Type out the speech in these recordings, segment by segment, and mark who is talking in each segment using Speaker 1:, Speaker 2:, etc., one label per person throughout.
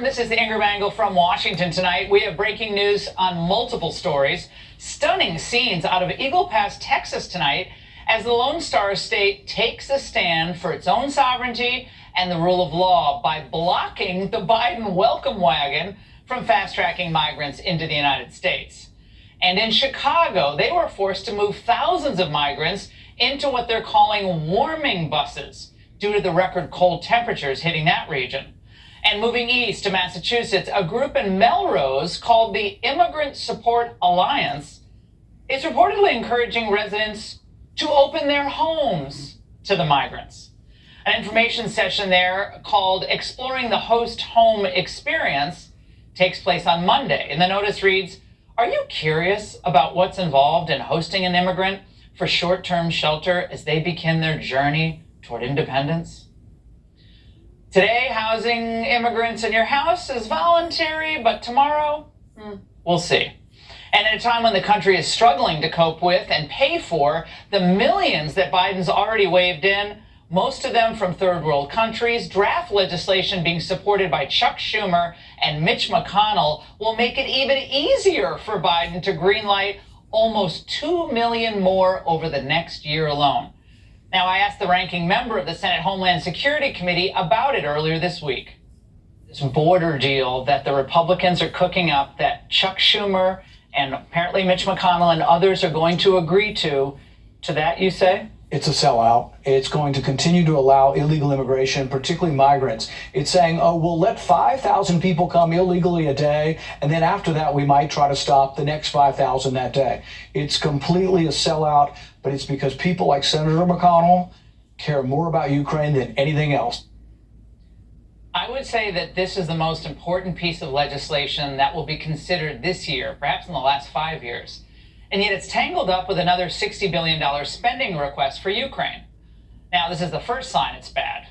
Speaker 1: This is Ingrid Mangle from Washington tonight. We have breaking news on multiple stories. Stunning scenes out of Eagle Pass, Texas tonight as the Lone Star State takes a stand for its own sovereignty and the rule of law by blocking the Biden welcome wagon from fast-tracking migrants into the United States. And in Chicago, they were forced to move thousands of migrants into what they're calling warming buses due to the record cold temperatures hitting that region. And moving east to Massachusetts, a group in Melrose called the Immigrant Support Alliance is reportedly encouraging residents to open their homes to the migrants. An information session there called Exploring the Host Home Experience takes place on Monday. And the notice reads, "Are you curious about what's involved in hosting an immigrant for short-term shelter as they begin their journey toward independence?" Today, housing immigrants in your house is voluntary, but tomorrow, we'll see. And at a time when the country is struggling to cope with and pay for the millions that Biden's already waved in, most of them from third world countries, draft legislation being supported by Chuck Schumer and Mitch McConnell will make it even easier for Biden to greenlight almost 2 million more over the next year alone. Now, I asked the ranking member of the Senate Homeland Security Committee about it earlier this week. This border deal that the Republicans are cooking up that Chuck Schumer and apparently Mitch McConnell and others are going to agree to that, you say?
Speaker 2: It's a sellout. It's going to continue to allow illegal immigration, particularly migrants. It's saying, oh, we'll let 5,000 people come illegally a day, and then after that, we might try to stop the next 5,000 that day. It's completely a sellout, but it's because people like Senator McConnell care more about Ukraine than anything else.
Speaker 1: I would say that this is the most important piece of legislation that will be considered this year, perhaps in the last 5 years. And yet it's tangled up with another $60 billion spending request for Ukraine. Now, this is the first sign it's bad.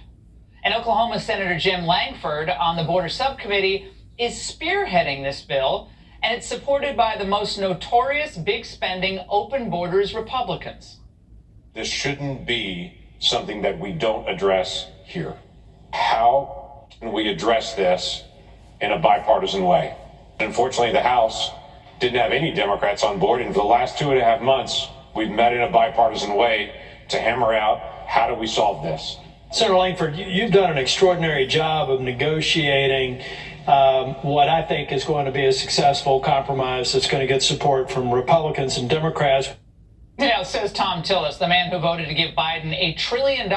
Speaker 1: And Oklahoma Senator Jim Langford on the border subcommittee is spearheading this bill, and it's supported by the most notorious big spending open borders Republicans.
Speaker 3: This shouldn't be something that we don't address here. How can we address this in a bipartisan way? Unfortunately, the House didn't have any Democrats on board, and for the last 2.5 months, we've met in a bipartisan way to hammer out how do we solve this.
Speaker 4: Senator Langford, you've done an extraordinary job of negotiating what I think is going to be a successful compromise that's going to get support from Republicans and Democrats.
Speaker 1: You know, says Tom Tillis, the man who voted to give Biden $1 trillion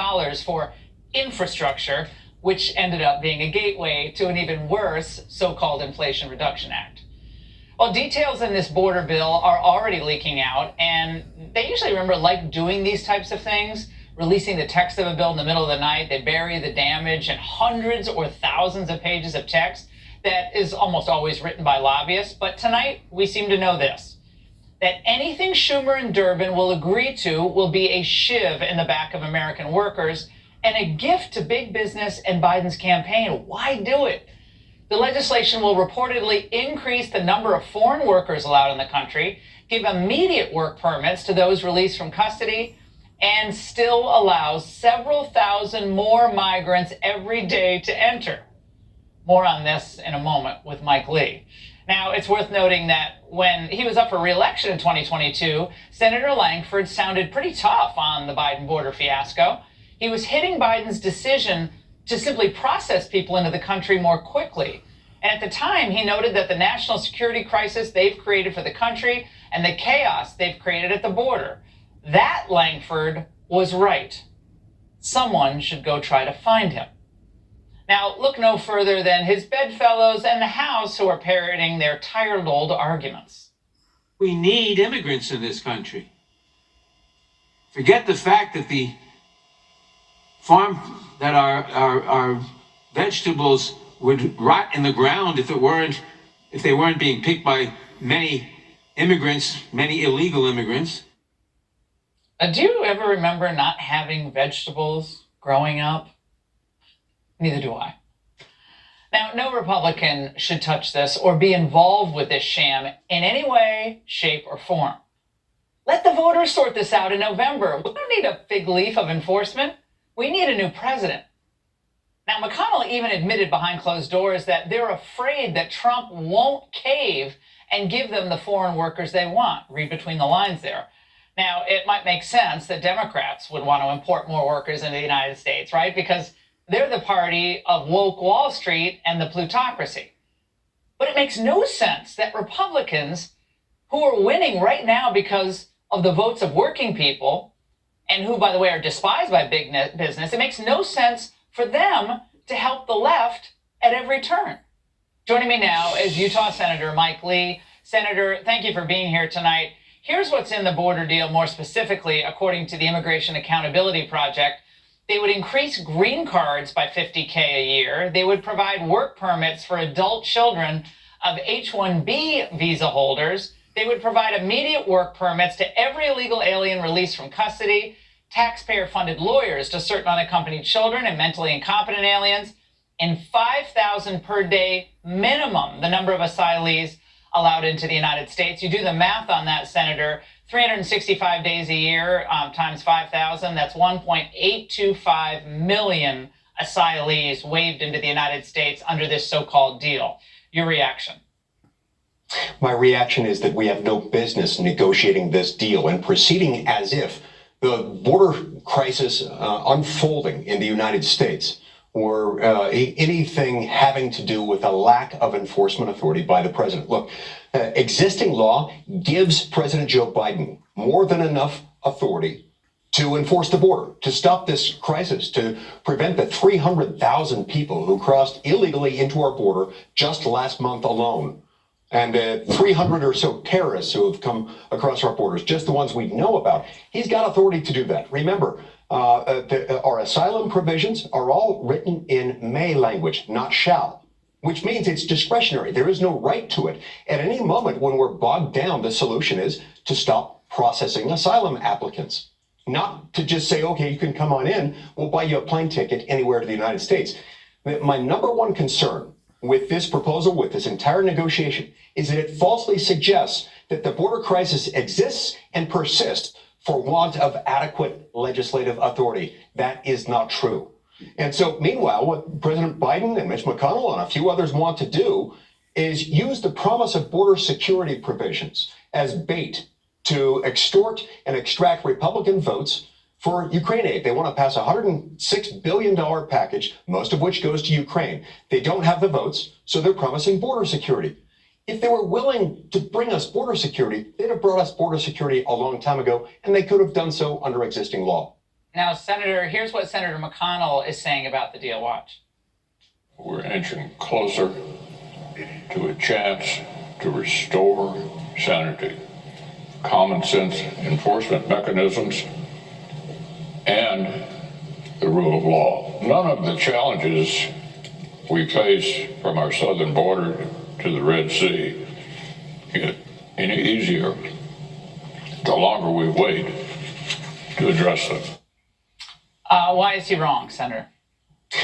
Speaker 1: for infrastructure, which ended up being a gateway to an even worse so-called Inflation Reduction Act. Well, details in this border bill are already leaking out, and they usually like doing these types of things, releasing the text of a bill in the middle of the night. They bury the damage in hundreds or thousands of pages of text that is almost always written by lobbyists. But tonight, we seem to know this, that anything Schumer and Durbin will agree to will be a shiv in the back of American workers and a gift to big business and Biden's campaign. Why do it? The legislation will reportedly increase the number of foreign workers allowed in the country, give immediate work permits to those released from custody, and still allows several thousand more migrants every day to enter. More on this in a moment with Mike Lee. Now, it's worth noting that when he was up for re-election in 2022, Senator Langford sounded pretty tough on the Biden border fiasco. He was hitting Biden's decision to simply process people into the country more quickly. And at the time, he noted that the national security crisis they've created for the country and the chaos they've created at the border. That, Langford was right. Someone should go try to find him. Now, look no further than his bedfellows and the House who are parroting their tired old arguments.
Speaker 5: We need immigrants in this country. Forget the fact that the farm that our vegetables would rot in the ground if they weren't being picked by many immigrants, many illegal immigrants.
Speaker 1: Do you ever remember not having vegetables growing up? Neither do I. Now, no Republican should touch this or be involved with this sham in any way, shape, or form. Let the voters sort this out in November. We don't need a fig leaf of enforcement. We need a new president. Now, McConnell even admitted behind closed doors that they're afraid that Trump won't cave and give them the foreign workers they want. Read between the lines there. Now, it might make sense that Democrats would want to import more workers into the United States, right? Because they're the party of woke Wall Street and the plutocracy. But it makes no sense that Republicans, who are winning right now because of the votes of working people, and who, by the way, are despised by big business, it makes no sense for them to help the left at every turn. Joining me now is Utah Senator Mike Lee. Senator, thank you for being here tonight. Here's what's in the border deal more specifically, according to the Immigration Accountability Project. They would increase green cards by 50K a year. They would provide work permits for adult children of H-1B visa holders. They would provide immediate work permits to every illegal alien released from custody, taxpayer-funded lawyers to certain unaccompanied children and mentally incompetent aliens, and 5,000 per day minimum, the number of asylees allowed into the United States. You do the math on that, Senator, 365 days a year times 5,000, that's 1.825 million asylees waved into the United States under this so-called deal. Your reaction?
Speaker 6: My reaction is that we have no business negotiating this deal and proceeding as if the border crisis unfolding in the United States or anything having to do with a lack of enforcement authority by the president. Look, existing law gives President Joe Biden more than enough authority to enforce the border, to stop this crisis, to prevent the 300,000 people who crossed illegally into our border just last month alone. And 300 or so terrorists who have come across our borders, just the ones we know about. He's got authority to do that. Remember, our asylum provisions are all written in may language, not shall, which means it's discretionary. There is no right to it. At any moment when we're bogged down, the solution is to stop processing asylum applicants, not to just say, okay, you can come on in, we'll buy you a plane ticket anywhere to the United States. My number one concern with this proposal, with this entire negotiation, is that it falsely suggests that the border crisis exists and persists for want of adequate legislative authority. That is not true. And so, meanwhile, what President Biden and Mitch McConnell and a few others want to do is use the promise of border security provisions as bait to extort and extract Republican votes for Ukraine aid. They want to pass a $106 billion package, most of which goes to Ukraine. They don't have the votes, so they're promising border security. If they were willing to bring us border security, they'd have brought us border security a long time ago, and they could have done so under existing law.
Speaker 1: Now, Senator, here's what Senator McConnell is saying about the deal. Watch.
Speaker 3: We're inching closer to a chance to restore sanity, common sense enforcement mechanisms, and the rule of law. None of the challenges we face from our southern border to the Red Sea get any easier the longer we wait to address them.
Speaker 1: Why is he wrong, Senator?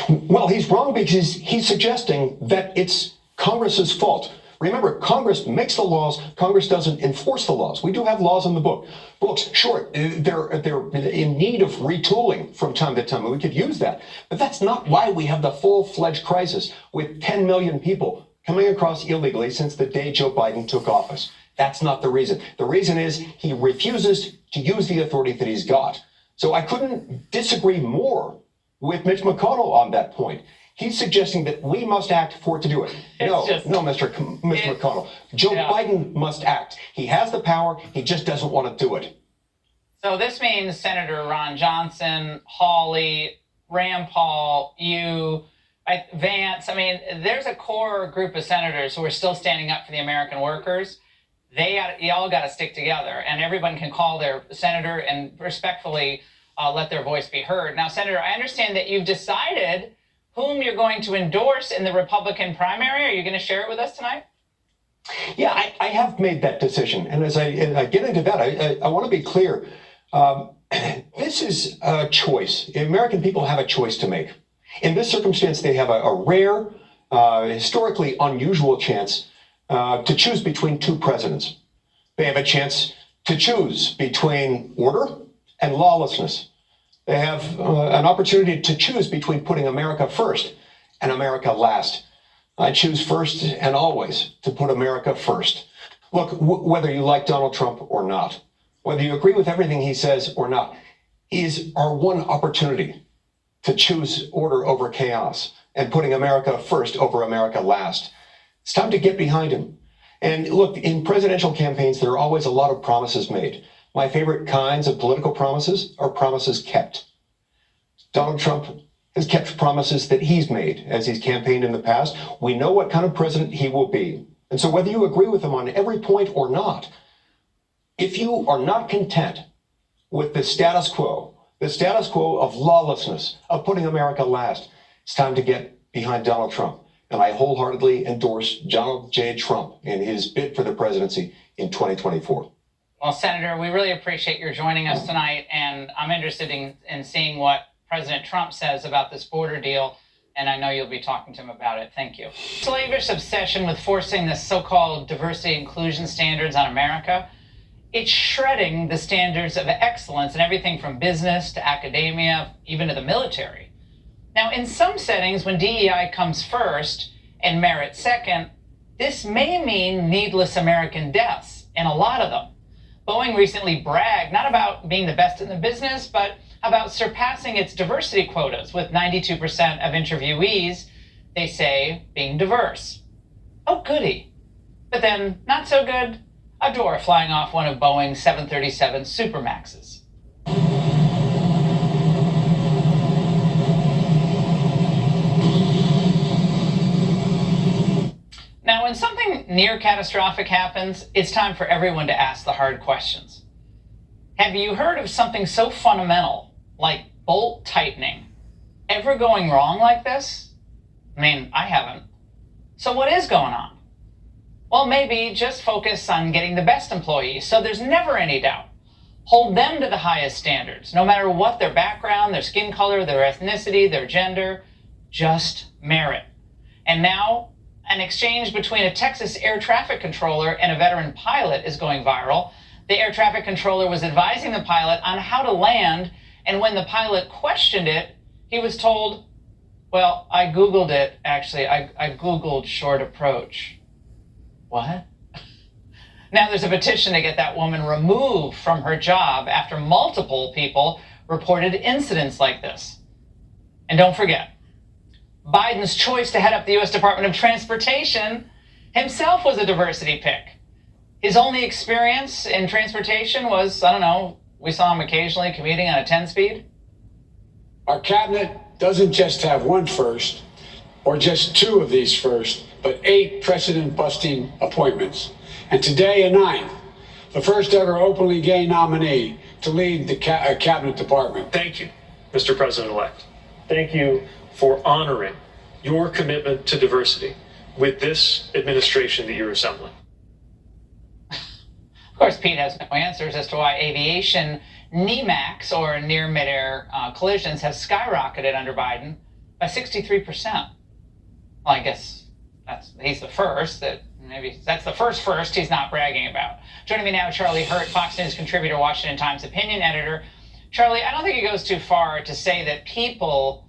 Speaker 6: Well, he's wrong because he's suggesting that it's Congress's fault. Remember, Congress makes the laws. Congress doesn't enforce the laws. We do have laws in the books. Sure, they're in need of retooling from time to time. We could use that. But that's not why we have the full-fledged crisis with 10 million people coming across illegally since the day Joe Biden took office. That's not the reason. The reason is he refuses to use the authority that he's got. So I couldn't disagree more with Mitch McConnell on that point. He's suggesting that we must act for it to do it. No, Mr. McConnell. Joe Biden must act. He has the power. He just doesn't want to do it.
Speaker 1: So this means Senator Ron Johnson, Hawley, Rand Paul, you, Vance. I mean, there's a core group of senators who are still standing up for the American workers. Y'all got to stick together, and everyone can call their senator and respectfully let their voice be heard. Now, Senator, I understand that you've decided whom you're going to endorse in the Republican primary. Are you going to share it with us tonight?
Speaker 6: Yeah, I have made that decision. And as I get into that, I want to be clear. This is a choice. American people have a choice to make. In this circumstance, they have a rare, historically unusual chance to choose between two presidents. They have a chance to choose between order and lawlessness. They have an opportunity to choose between putting America first and America last. I choose first and always to put America first. Look, whether you like Donald Trump or not, whether you agree with everything he says or not, he is our one opportunity to choose order over chaos and putting America first over America last. It's time to get behind him. And look, in presidential campaigns, there are always a lot of promises made. My favorite kinds of political promises are promises kept. Donald Trump has kept promises that he's made as he's campaigned in the past. We know what kind of president he will be. And so whether you agree with him on every point or not, if you are not content with the status quo of lawlessness, of putting America last, it's time to get behind Donald Trump. And I wholeheartedly endorse Donald J. Trump in his bid for the presidency in 2024.
Speaker 1: Well, Senator, we really appreciate your joining us tonight, and I'm interested in seeing what President Trump says about this border deal, and I know you'll be talking to him about it. Thank you. Slavish obsession with forcing the so-called diversity inclusion standards on America, it's shredding the standards of excellence in everything from business to academia, even to the military. Now, in some settings, when DEI comes first and merit second, this may mean needless American deaths, and a lot of them. Boeing recently bragged not about being the best in the business, but about surpassing its diversity quotas, with 92% of interviewees, they say, being diverse. Oh, goody. But then, not so good, a door flying off one of Boeing's 737 Supermaxes. Now, when something near catastrophic happens, it's time for everyone to ask the hard questions. Have you heard of something so fundamental, like bolt tightening, ever going wrong like this? I mean, I haven't. So what is going on? Well, maybe just focus on getting the best employees, so there's never any doubt. Hold them to the highest standards, no matter what their background, their skin color, their ethnicity, their gender, just merit. And now, an exchange between a Texas air traffic controller and a veteran pilot is going viral. The air traffic controller was advising the pilot on how to land, and when the pilot questioned it, he was told, well, I Googled it, actually. I Googled short approach. What? Now there's a petition to get that woman removed from her job after multiple people reported incidents like this. And don't forget, Biden's choice to head up the U.S. Department of Transportation himself was a diversity pick. His only experience in transportation was, I don't know, we saw him occasionally commuting on a 10-speed.
Speaker 7: Our cabinet doesn't just have one first, or just two of these first, but 8 precedent-busting appointments. And today, a 9th, the first ever openly gay nominee to lead the cabinet department.
Speaker 8: Thank you, Mr. President-elect. Thank you for honoring your commitment to diversity with this administration that you're assembling.
Speaker 1: Of course, Pete has no answers as to why aviation NEMACs, or near midair collisions, have skyrocketed under Biden by 63%. Well, I guess he's the first. That's the first he's not bragging about. Joining me now, Charlie Hurt, Fox News contributor, Washington Times opinion editor. Charlie, I don't think it goes too far to say that people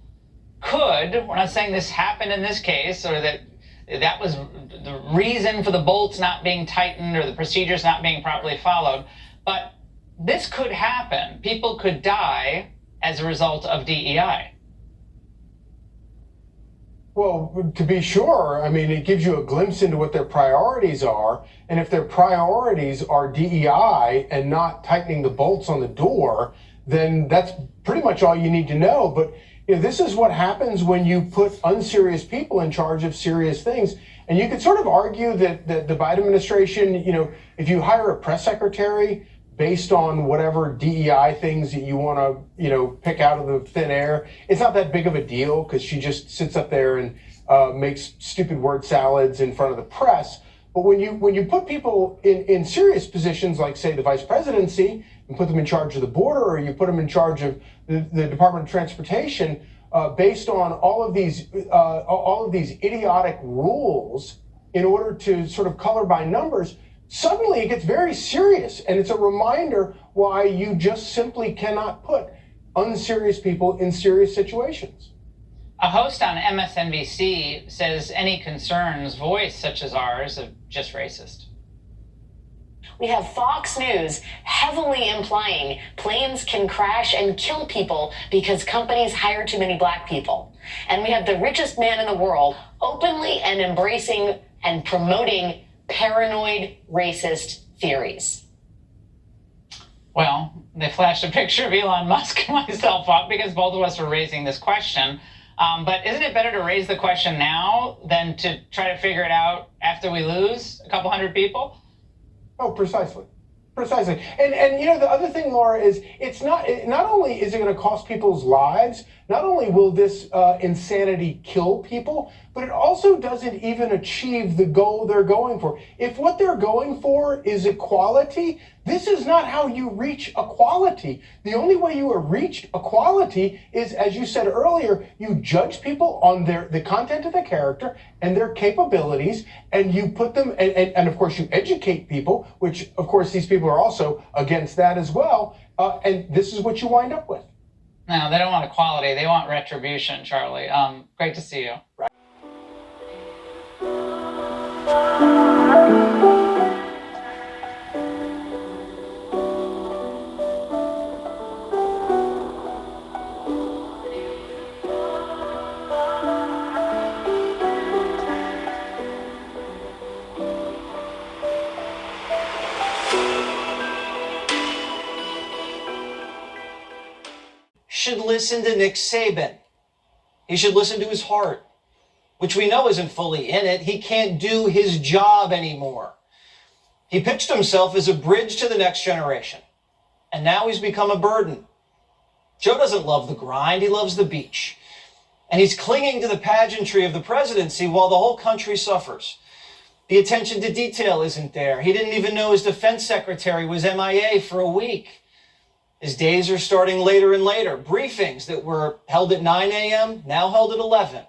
Speaker 1: could, we're not saying this happened in this case, or that was the reason for the bolts not being tightened or the procedures not being properly followed, but this could happen. People could die as a result of DEI.
Speaker 9: Well, to be sure, I mean, it gives you a glimpse into what their priorities are. And if their priorities are DEI and not tightening the bolts on the door, then that's pretty much all you need to know. But this is what happens when you put unserious people in charge of serious things. And you could sort of argue that the Biden administration, if you hire a press secretary based on whatever DEI things that you want to, pick out of the thin air, it's not that big of a deal because she just sits up there and makes stupid word salads in front of the press. But when you put people in serious positions, like say the vice presidency, and put them in charge of the border, or you put them in charge of the Department of Transportation, based on all of these idiotic rules in order to sort of color by numbers, suddenly it gets very serious. And it's a reminder why you just simply cannot put unserious people in serious situations.
Speaker 1: A host on MSNBC says any concerns voiced, such as ours, are just racist.
Speaker 10: We have Fox News heavily implying planes can crash and kill people because companies hire too many black people. And we have the richest man in the world openly and embracing and promoting paranoid racist theories.
Speaker 1: Well, they flashed a picture of Elon Musk and myself up because both of us were raising this question. But isn't it better to raise the question now than to try to figure it out after we lose a couple hundred people?
Speaker 9: Oh, precisely. Precisely. And you know, the other thing, Laura, is it's not only is it going to cost people's lives, not only will this insanity kill people, but it also doesn't even achieve the goal they're going for. If what they're going for is equality, this is not how you reach equality. The only way you reach equality is, as you said earlier, you judge people on the content of their character and their capabilities, and you put them, and of course you educate people, which of course these people are also against that as well, and this is what you wind up with.
Speaker 1: No, they don't want equality. They want retribution, Charlie. Great to see you.
Speaker 11: Should listen to Nick Saban. He should listen to his heart, which we know isn't fully in it. He can't do his job anymore. He pitched himself as a bridge to the next generation, and now he's become a burden. Joe doesn't love the grind, he loves the beach. And he's clinging to the pageantry of the presidency while the whole country suffers. The attention to detail isn't there. He didn't even know his defense secretary was MIA for a week. His days are starting later and later. Briefings that were held at 9 a.m., now held at 11.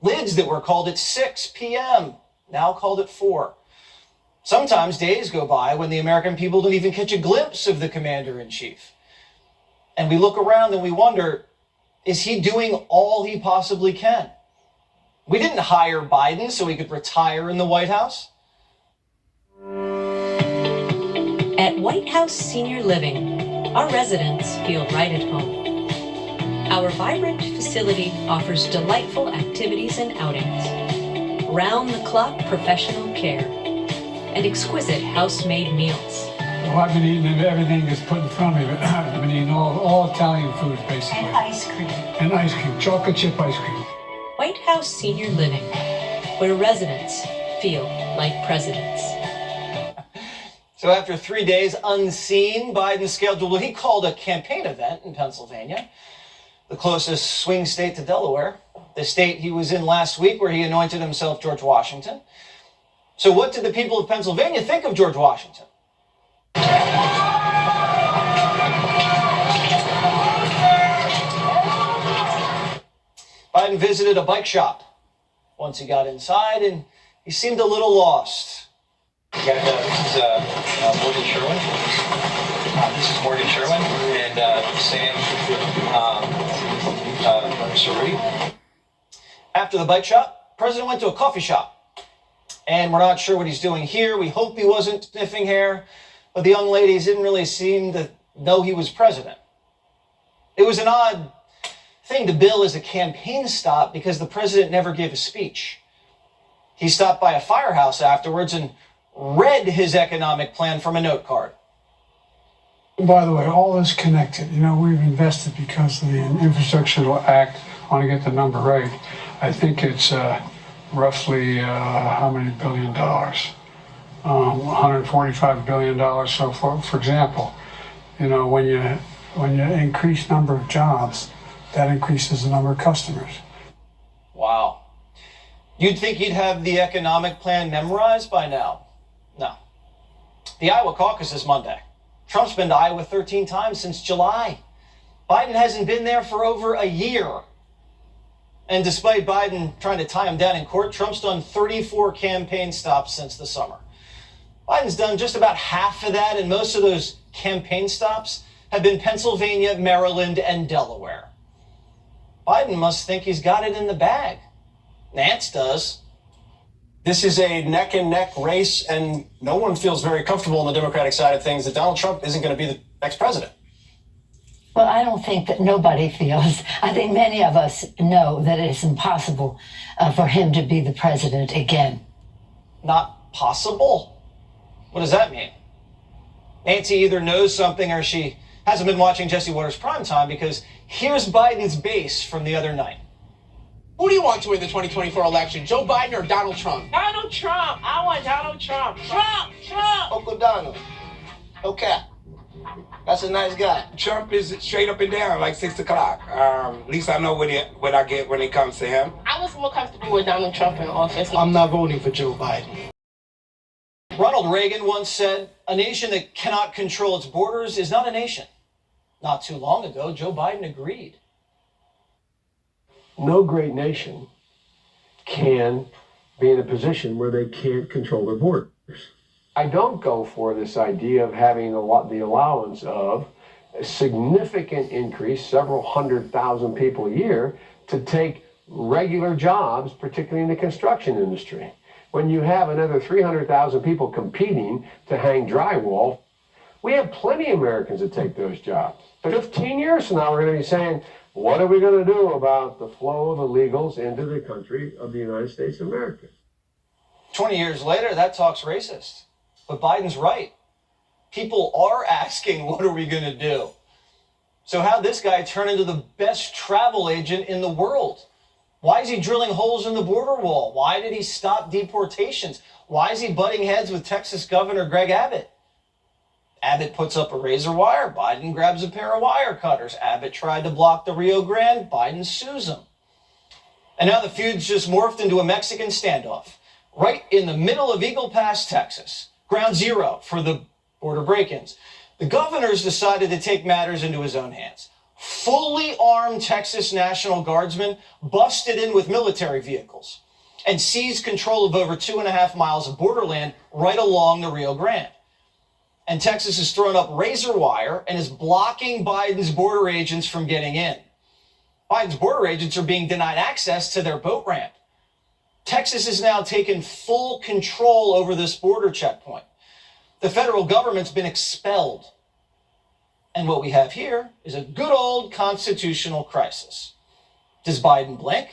Speaker 11: Lids that were called at 6 p.m., now called at 4. Sometimes days go by when the American people don't even catch a glimpse of the commander-in-chief. And we look around and we wonder, is he doing all he possibly can? We didn't hire Biden so he could retire in the White House.
Speaker 12: At White House Senior Living, our residents feel right at home. Our vibrant facility offers delightful activities and outings, round-the-clock professional care, and exquisite house-made meals.
Speaker 13: Well, I've been eating everything that's put in front of me. I've been eating all Italian foods, basically.
Speaker 12: And ice cream.
Speaker 13: And ice cream, chocolate chip ice cream.
Speaker 12: White House Senior Living, where residents feel like presidents.
Speaker 11: So after 3 days unseen, Biden scheduled what he called a campaign event in Pennsylvania, the closest swing state to Delaware, the state he was in last week where he anointed himself George Washington. So what did the people of Pennsylvania think of George Washington? Biden visited a bike shop once he got inside, and he seemed a little lost.
Speaker 14: This is Morgan Sherwin. This is Morgan Sherwin and Sam Cerruti.
Speaker 11: After the bike shop, the president went to a coffee shop. And we're not sure what he's doing here. We hope he wasn't sniffing hair, but the young ladies didn't really seem to know he was president. It was an odd thing to bill as a campaign stop because the president never gave a speech. He stopped by a firehouse afterwards and read his economic plan from a note card.
Speaker 13: By the way, all is connected. You know, we've invested because of the Infrastructure Act. I want to get the number right. I think it's roughly how many $1 billion? $145 billion. So for example, you know, when you increase number of jobs, that increases the number of customers.
Speaker 11: Wow. You'd think he'd have the economic plan memorized by now. No. The Iowa caucus is Monday. Trump's been to Iowa 13 times since July. Biden hasn't been there for over a year. And despite Biden trying to tie him down in court, Trump's done 34 campaign stops since the summer. Biden's done just about half of that, and most of those campaign stops have been Pennsylvania, Maryland, and Delaware. Biden must think he's got it in the bag. Nance does.
Speaker 15: This is a neck and neck race, and no one feels very comfortable on the Democratic side of things that Donald Trump isn't going to be the next president.
Speaker 16: Well, I don't think that nobody feels. I think many of us know that it is impossible for him to be the president again.
Speaker 11: Not possible? What does that mean? Nancy either knows something or she hasn't been watching Jesse Watters Primetime, because here's Biden's base from the other night.
Speaker 17: Who do you want to win the 2024 election, Joe Biden or Donald Trump?
Speaker 18: Donald Trump. I want Donald Trump. Trump.
Speaker 19: Uncle Donald. Okay. That's a nice guy.
Speaker 20: Trump is straight up and down, like 6 o'clock. At least I know what I get when it comes to him.
Speaker 18: I was more comfortable with Donald Trump in office.
Speaker 17: I'm not voting for Joe Biden.
Speaker 11: Ronald Reagan once said, "A nation that cannot control its borders is not a nation." Not too long ago, Joe Biden agreed.
Speaker 21: No great nation can be in a position where they can't control their borders. I don't go for this idea of having the allowance of a significant increase, several 100,000 people a year, to take regular jobs, particularly in the construction industry. When you have another 300,000 people competing to hang drywall, we have plenty of Americans that take those jobs. 15 years from now, we're going to be saying, what are we going to do about the flow of illegals into the country of the United States of America?
Speaker 11: 20 years later, that talk's racist. But Biden's right. People are asking, what are we going to do? So how'd this guy turn into the best travel agent in the world? Why is he drilling holes in the border wall? Why did he stop deportations? Why is he butting heads with Texas Governor Greg Abbott? Abbott puts up a razor wire. Biden grabs a pair of wire cutters. Abbott tried to block the Rio Grande. Biden sues him. And now the feud's just morphed into a Mexican standoff. Right in the middle of Eagle Pass, Texas. Ground zero for the border break-ins. The governor's decided to take matters into his own hands. Fully armed Texas National Guardsmen busted in with military vehicles and seized control of over 2.5 miles of borderland right along the Rio Grande. And Texas has thrown up razor wire and is blocking Biden's border agents from getting in. Biden's border agents are being denied access to their boat ramp. Texas has now taken full control over this border checkpoint. The federal government's been expelled. And what we have here is a good old constitutional crisis. Does Biden blink?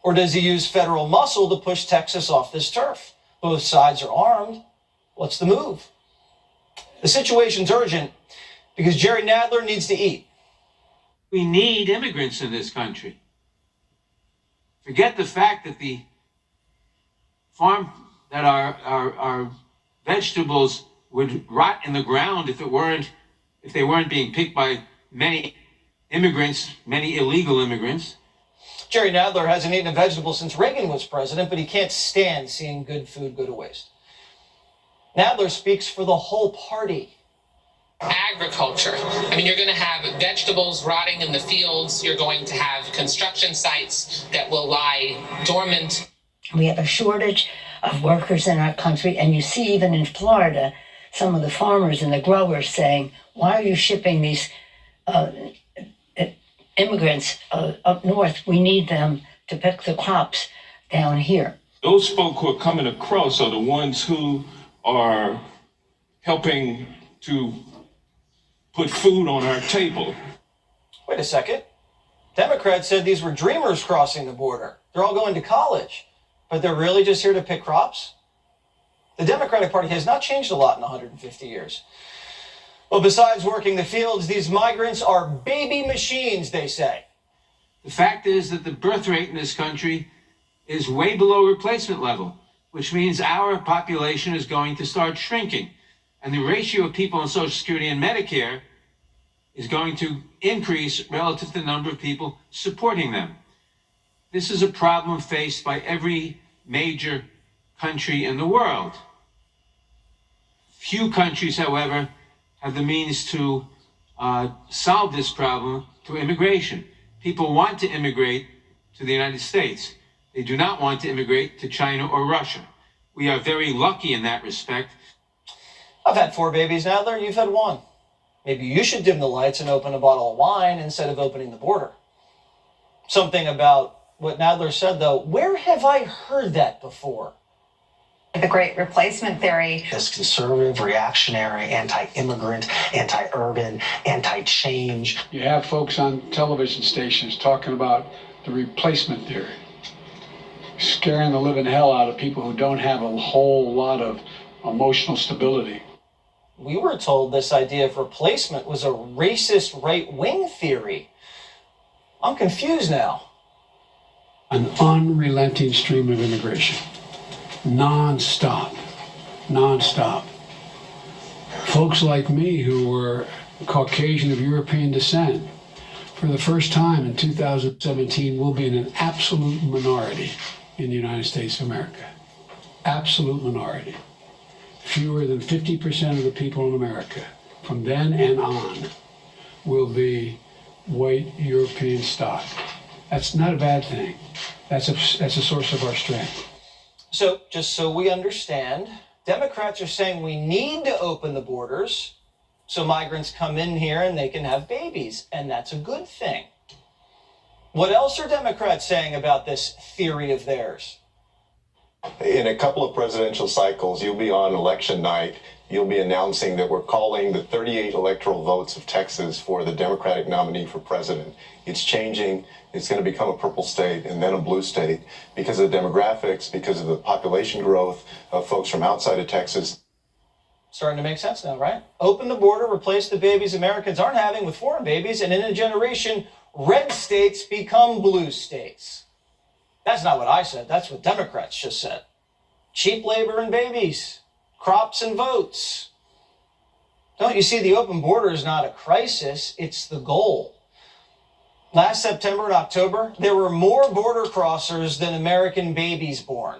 Speaker 11: Or does he use federal muscle to push Texas off this turf? Both sides are armed. What's the move? The situation's urgent because Jerry Nadler needs to eat.
Speaker 5: We need immigrants in this country. Forget the fact that the farm that our vegetables would rot in the ground if they weren't being picked by many immigrants, many illegal immigrants.
Speaker 11: Jerry Nadler hasn't eaten a vegetable since Reagan was president, but he can't stand seeing good food go to waste. Nadler speaks for the whole party.
Speaker 22: Agriculture. I mean, you're going to have vegetables rotting in the fields. You're going to have construction sites that will lie dormant.
Speaker 16: We have a shortage of workers in our country, and you see even in Florida, some of the farmers and the growers saying, why are you shipping these immigrants up north? We need them to pick the crops down here.
Speaker 23: Those folk who are coming across are the ones who are helping to put food on our table.
Speaker 11: Wait a second. Democrats said these were dreamers crossing the border. They're all going to college, but they're really just here to pick crops? The Democratic Party has not changed a lot in 150 years. Well, besides working the fields, these migrants are baby machines, they say.
Speaker 5: The fact is that the birth rate in this country is way below replacement level, which means our population is going to start shrinking. And the ratio of people on Social Security and Medicare is going to increase relative to the number of people supporting them. This is a problem faced by every major country in the world. Few countries, however, have the means to solve this problem through immigration. People want to immigrate to the United States. They do not want to immigrate to China or Russia. We are very lucky in that respect.
Speaker 11: I've had 4 babies, Nadler. You've had 1. Maybe you should dim the lights and open a bottle of wine instead of opening the border. Something about what Nadler said, though, where have I heard that before?
Speaker 2: The great replacement theory.
Speaker 3: This conservative, reactionary, anti-immigrant, anti-urban, anti-change.
Speaker 13: You have folks on television stations talking about the replacement theory, scaring the living hell out of people who don't have a whole lot of emotional stability.
Speaker 11: We were told this idea of replacement was a racist right-wing theory. I'm confused now.
Speaker 13: An unrelenting stream of immigration. Non-stop. Folks like me who were Caucasian of European descent, for the first time in 2017, will be in an absolute minority in the United States of America. Absolute minority. Fewer than 50% of the people in America from then and on will be white European stock. That's not a bad thing. That's a source of our strength.
Speaker 11: So, just so we understand, Democrats are saying we need to open the borders so migrants come in here and they can have babies, and that's a good thing. What else are Democrats saying about this theory of theirs?
Speaker 6: In a couple of presidential cycles, you'll be on election night, you'll be announcing that we're calling the 38 electoral votes of Texas for the Democratic nominee for president. It's changing. It's going to become a purple state and then a blue state because of the demographics, because of the population growth of folks from outside of Texas.
Speaker 11: Starting to make sense now, right? Open the border, replace the babies Americans aren't having with foreign babies, and in a generation, red states become blue states. That's not what I said. That's what Democrats just said. Cheap labor and babies, crops and votes. Don't you see, the open border is not a crisis, it's the goal. Last September and October, there were more border crossers than American babies born.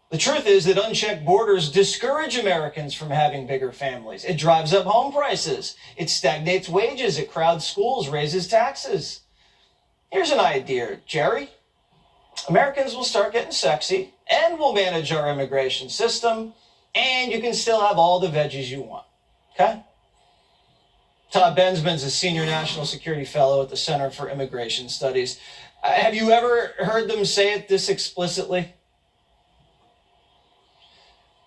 Speaker 11: The truth is that unchecked borders discourage Americans from having bigger families. It drives up home prices. It stagnates wages. It crowds schools, raises taxes. Here's an idea, Jerry. Americans will start getting sexy, and we'll manage our immigration system, and you can still have all the veggies you want, okay? Todd Bensman's a senior national security fellow at the Center for Immigration Studies. Have you ever heard them say it this explicitly?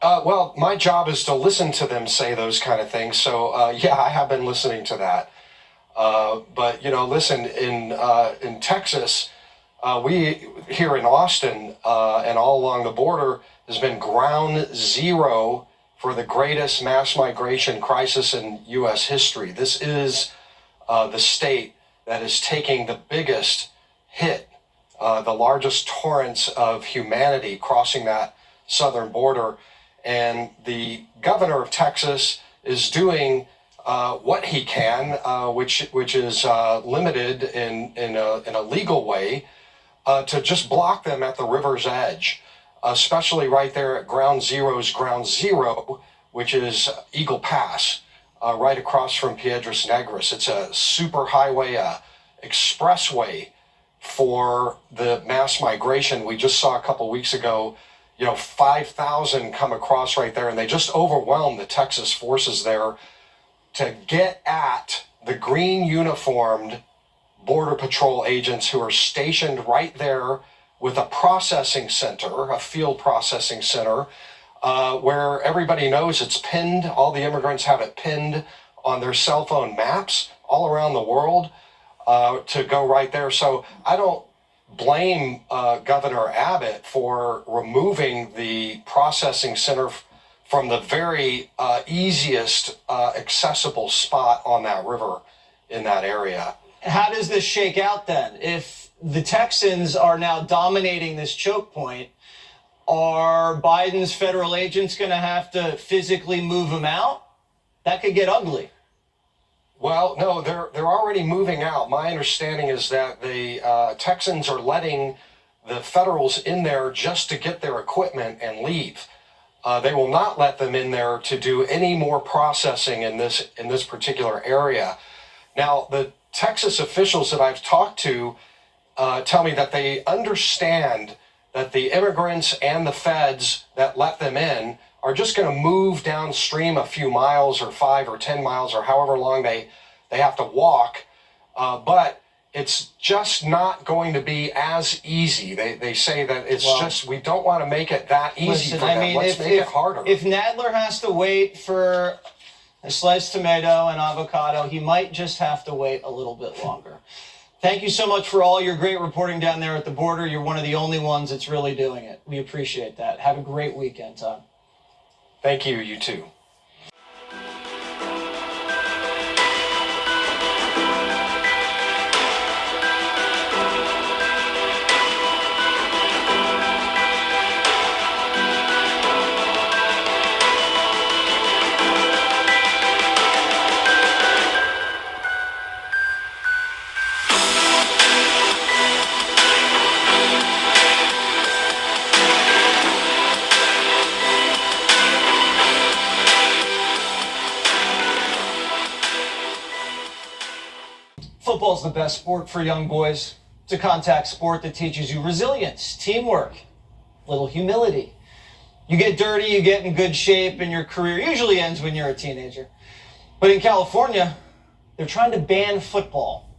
Speaker 4: Well, my job is to listen to them say those kind of things. So, yeah, I have been listening to that. But, you know, listen, in Texas, we here in Austin and all along the border has been ground zero for the greatest mass migration crisis in U.S. history. This is the state that is taking the biggest hit, the largest torrents of humanity crossing that southern border. And the governor of Texas is doing what he can, which is limited in a legal way, to just block them at the river's edge, especially right there at ground zero, which is Eagle Pass, right across from Piedras Negras. It's a super highway, expressway for the mass migration. We just saw a couple weeks ago, 5,000 come across right there, and they just overwhelmed the Texas forces there to get at the green uniformed Border Patrol agents who are stationed right there with a processing center, a field processing center, where everybody knows it's pinned. All the immigrants have it pinned on their cell phone maps all around the world to go right there. So I don't blame Governor Abbott for removing the processing center from the very easiest accessible spot on that river in that area.
Speaker 11: How does this shake out then? If the Texans are now dominating this choke point, are Biden's federal agents going to have to physically move them out? That could get ugly.
Speaker 4: Well, no, they're already moving out. My understanding is that the Texans are letting the federals in there just to get their equipment and leave. They will not let them in there to do any more processing in this particular area. Now, the Texas officials that I've talked to tell me that they understand that the immigrants and the feds that let them in are just going to move downstream a few miles or 5 or 10 miles or however long they have to walk. But it's just not going to be as easy. They say that it's just, we don't want to make it that easy for them. Let's make it harder.
Speaker 11: If Nadler has to wait for a sliced tomato and avocado, he might just have to wait a little bit longer. Thank you so much for all your great reporting down there at the border. You're one of the only ones that's really doing it. We appreciate that. Have a great weekend, Tom.
Speaker 4: Thank you, you too.
Speaker 11: Football's the best sport for young boys. It's a contact sport that teaches you resilience, teamwork, little humility. You get dirty, you get in good shape, and your career usually ends when you're a teenager. But in California, they're trying to ban football.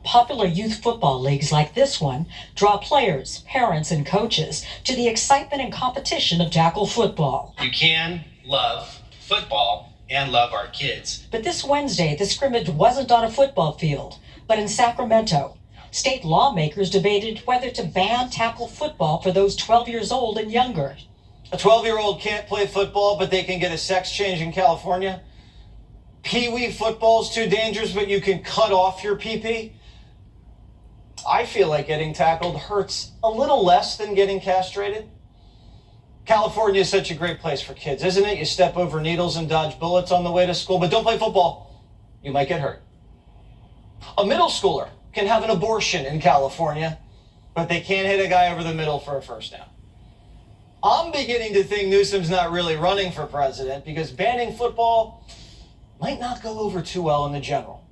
Speaker 7: Popular youth football leagues like this one draw players, parents, and coaches to the excitement and competition of tackle football.
Speaker 8: You can love football and love our kids.
Speaker 7: But this Wednesday, the scrimmage wasn't on a football field, but in Sacramento. State lawmakers debated whether to ban tackle football for those 12 years old and younger.
Speaker 11: A 12-year-old can't play football, but they can get a sex change in California. Pee-wee football's too dangerous, but you can cut off your pee-pee. I feel like getting tackled hurts a little less than getting castrated. California is such a great place for kids, isn't it? You step over needles and dodge bullets on the way to school, but don't play football. You might get hurt. A middle schooler can have an abortion in California, but they can't hit a guy over the middle for a first down. I'm beginning to think Newsom's not really running for president because banning football might not go over too well in the general.